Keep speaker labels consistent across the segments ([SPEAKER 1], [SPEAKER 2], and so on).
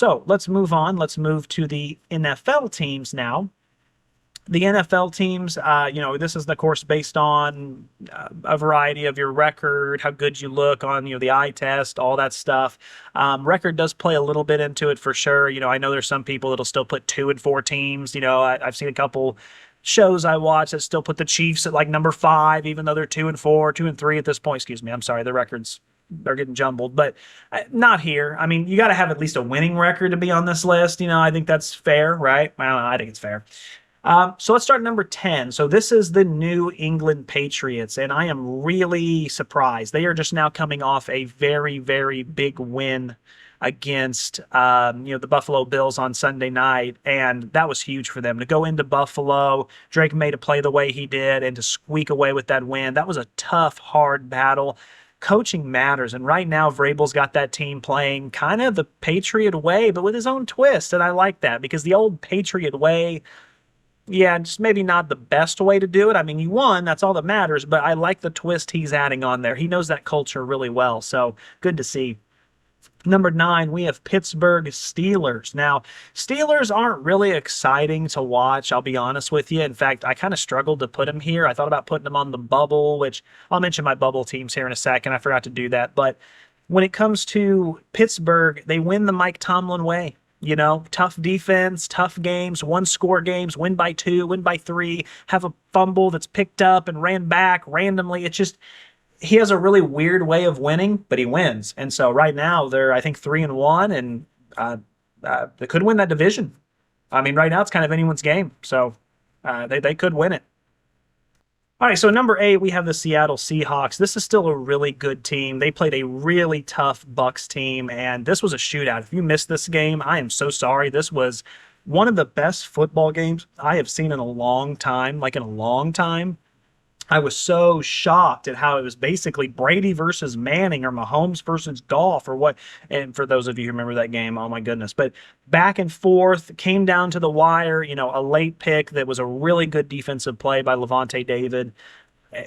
[SPEAKER 1] So let's move on. Let's move to the NFL teams now. The NFL teams, this is, of course, based on a variety of your record, how good you look on, the eye test, all that stuff. Record does play a little bit into it for sure. I know there's some people that'll still put 2 and 4 teams. I've seen a couple shows I watch that still put the Chiefs at like number 5, even though they're 2 and 4, 2 and 3 at this point. Excuse me. I'm sorry. The records are getting jumbled, but not here. I mean, you got to have at least a winning record to be on this list. I think that's fair, right? Well, I think it's fair. So let's start at number 10. So this is the New England Patriots, and I am really surprised. They are just now coming off a very, very big win against the Buffalo Bills on Sunday night, and that was huge for them to go into Buffalo. Drake made a play the way he did, and to squeak away with that win. That was a tough, hard battle. Coaching matters, and right now Vrabel's got that team playing kind of the Patriot way, but with his own twist, and I like that because the old Patriot way, yeah, just maybe not the best way to do it. I mean, you won, that's all that matters, but I like the twist he's adding on there. He knows that culture really well, so good to see. Number 9, we have Pittsburgh Steelers. Now, Steelers aren't really exciting to watch, I'll be honest with you. In fact, I kind of struggled to put them here. I thought about putting them on the bubble, which I'll mention my bubble teams here in a second. I forgot to do that. But when it comes to Pittsburgh, they win the Mike Tomlin way. Tough defense, tough games, 1-score games, win by 2, win by 3, have a fumble that's picked up and ran back randomly. It's just, he has a really weird way of winning, but he wins. And so right now they're, I think, 3-1, and they could win that division. I mean, right now it's kind of anyone's game. So they could win it. All right, so number 8, we have the Seattle Seahawks. This is still a really good team. They played a really tough Bucs team, and this was a shootout. If you missed this game, I am so sorry. This was one of the best football games I have seen in a long time, like in a long time. I was so shocked at how it was basically Brady versus Manning or Mahomes versus Goff or what. And for those of you who remember that game, oh my goodness. But back and forth, came down to the wire, a late pick that was a really good defensive play by Levante David.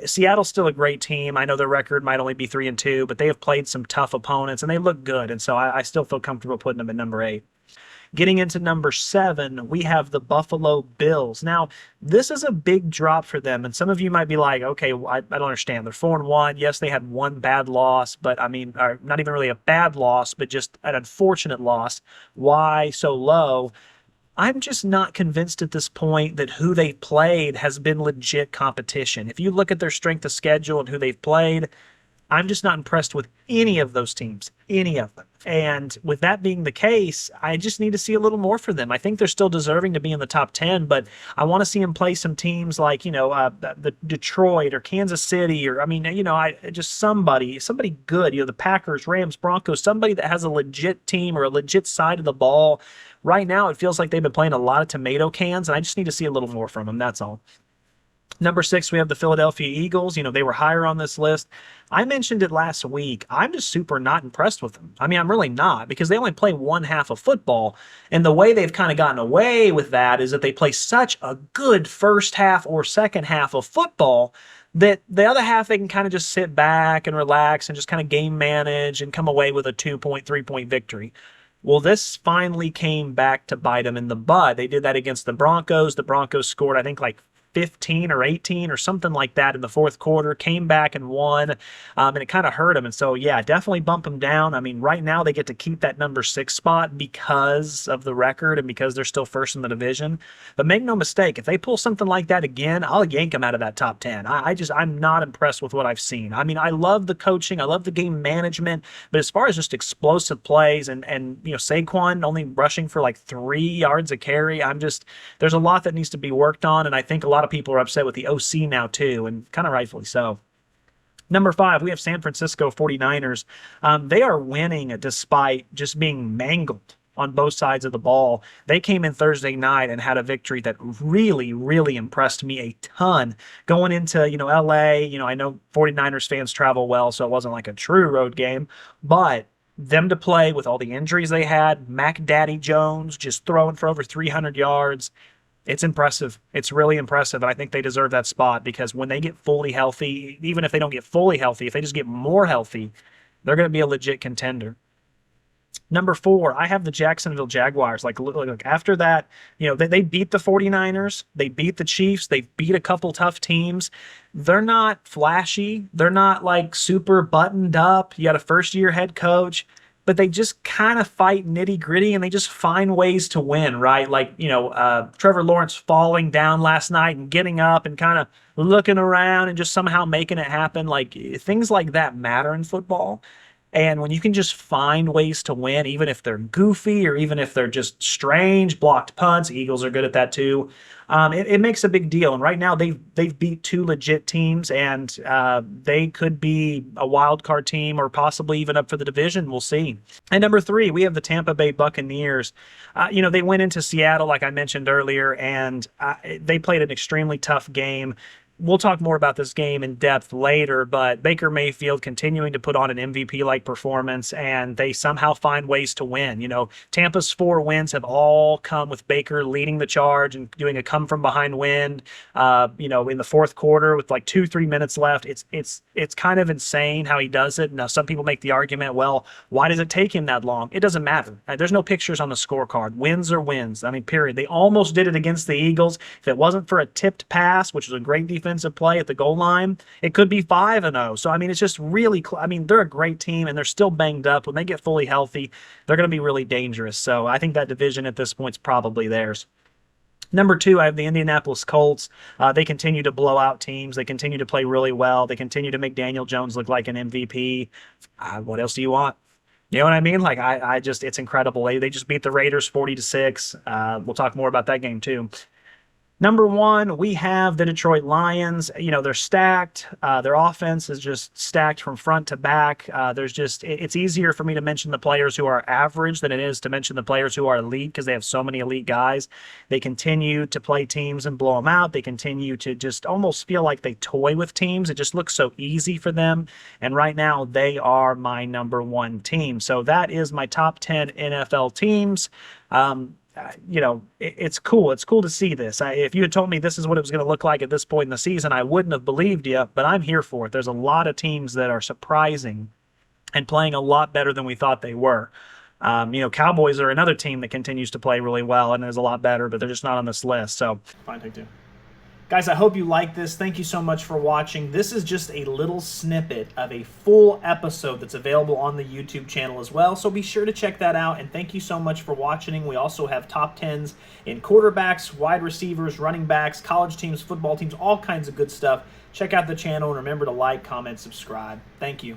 [SPEAKER 1] Seattle's still a great team. I know their record might only be 3-2, but they have played some tough opponents and they look good. And so I still feel comfortable putting them at number 8. Getting into number 7, we have the Buffalo Bills. Now, this is a big drop for them, and some of you might be like, okay, well, I don't understand. They're 4-1. Yes, they had one bad loss, but I mean, not even really a bad loss, but just an unfortunate loss. Why so low? I'm just not convinced at this point that who they played has been legit competition. If you look at their strength of schedule and who they've played, I'm just not impressed with any of those teams, any of them. And with that being the case, I just need to see a little more for them. I think they're still deserving to be in the top 10, but I want to see them play some teams like, the Detroit or Kansas City, or, just somebody good, the Packers, Rams, Broncos, somebody that has a legit team or a legit side of the ball. Right now, it feels like they've been playing a lot of tomato cans, and I just need to see a little more from them. That's all. Number 6, we have the Philadelphia Eagles. They were higher on this list. I mentioned it last week. I'm just super not impressed with them. I mean, I'm really not, because they only play one half of football. And the way they've kind of gotten away with that is that they play such a good first half or second half of football that the other half they can kind of just sit back and relax and just kind of game manage and come away with a 2-point, 3-point victory. Well, this finally came back to bite them in the butt. They did that against the Broncos. The Broncos scored, I think, like 15 or 18 or something like that in the fourth quarter, came back and won, and it kind of hurt them. And so, yeah, definitely bump them down. I mean, right now they get to keep that number 6 spot because of the record and because they're still first in the division. But make no mistake, if they pull something like that again, I'll yank them out of that top 10. I'm not impressed with what I've seen. I mean, I love the coaching, I love the game management, but as far as just explosive plays and Saquon only rushing for like 3 yards a carry, there's a lot that needs to be worked on, and I think a lot of people are upset with the OC now too, and kind of rightfully so. Number 5, we have San Francisco 49ers. They are winning despite just being mangled on both sides of the ball. They came in Thursday night and had a victory that really, really impressed me a ton. Going into, LA, I know 49ers fans travel well, so it wasn't like a true road game, but them to play with all the injuries they had, Mac Daddy Jones just throwing for over 300 yards, it's impressive. It's really impressive, and I think they deserve that spot because when they get fully healthy, even if they don't get fully healthy, if they just get more healthy, they're going to be a legit contender. Number 4, I have the Jacksonville Jaguars. Like after that, they beat the 49ers, they beat the Chiefs, they beat a couple tough teams. They're not flashy. They're not like super buttoned up. You got a first year head coach, but they just kind of fight nitty gritty and they just find ways to win, right? Like, Trevor Lawrence falling down last night and getting up and kind of looking around and just somehow making it happen. Like things like that matter in football. And when you can just find ways to win, even if they're goofy or even if they're just strange, blocked punts, Eagles are good at that too. It makes a big deal. And right now they've beat 2 legit teams, and they could be a wild card team or possibly even up for the division. We'll see. And number 3, we have the Tampa Bay Buccaneers. They went into Seattle, like I mentioned earlier, and they played an extremely tough game. We'll talk more about this game in depth later, but Baker Mayfield continuing to put on an MVP-like performance, and they somehow find ways to win. Tampa's 4 wins have all come with Baker leading the charge and doing a come-from-behind win. In the fourth quarter with like 2-3 minutes left. It's kind of insane how he does it. Now, some people make the argument, well, why does it take him that long? It doesn't matter. There's no pictures on the scorecard. Wins are wins. I mean, period. They almost did it against the Eagles. If it wasn't for a tipped pass, which was a great defensive play at the goal line, it could be 5-0. So, I mean, it's just really, they're a great team and they're still banged up. When they get fully healthy, they're going to be really dangerous. So I think that division at this point is probably theirs. Number 2, I have the Indianapolis Colts. They continue to blow out teams. They continue to play really well. They continue to make Daniel Jones look like an MVP. What else do you want? You know what I mean? Like, it's incredible. They just beat the Raiders 40-6. We'll talk more about that game too. Number 1, we have the Detroit Lions. They're stacked. Their offense is just stacked from front to back. It's easier for me to mention the players who are average than it is to mention the players who are elite because they have so many elite guys. They continue to play teams and blow them out. They continue to just almost feel like they toy with teams. It just looks so easy for them. And right now, they are my number 1 team. So that is my top 10 NFL teams. It's cool. It's cool to see this. If you had told me this is what it was going to look like at this point in the season, I wouldn't have believed you, but I'm here for it. There's a lot of teams that are surprising and playing a lot better than we thought they were. Cowboys are another team that continues to play really well and is a lot better, but they're just not on this list. So, fine, take 2. Guys, I hope you like this. Thank you so much for watching. This is just a little snippet of a full episode that's available on the YouTube channel as well, so be sure to check that out, and thank you so much for watching. We also have top 10s in quarterbacks, wide receivers, running backs, college teams, football teams, all kinds of good stuff. Check out the channel, and remember to like, comment, subscribe. Thank you.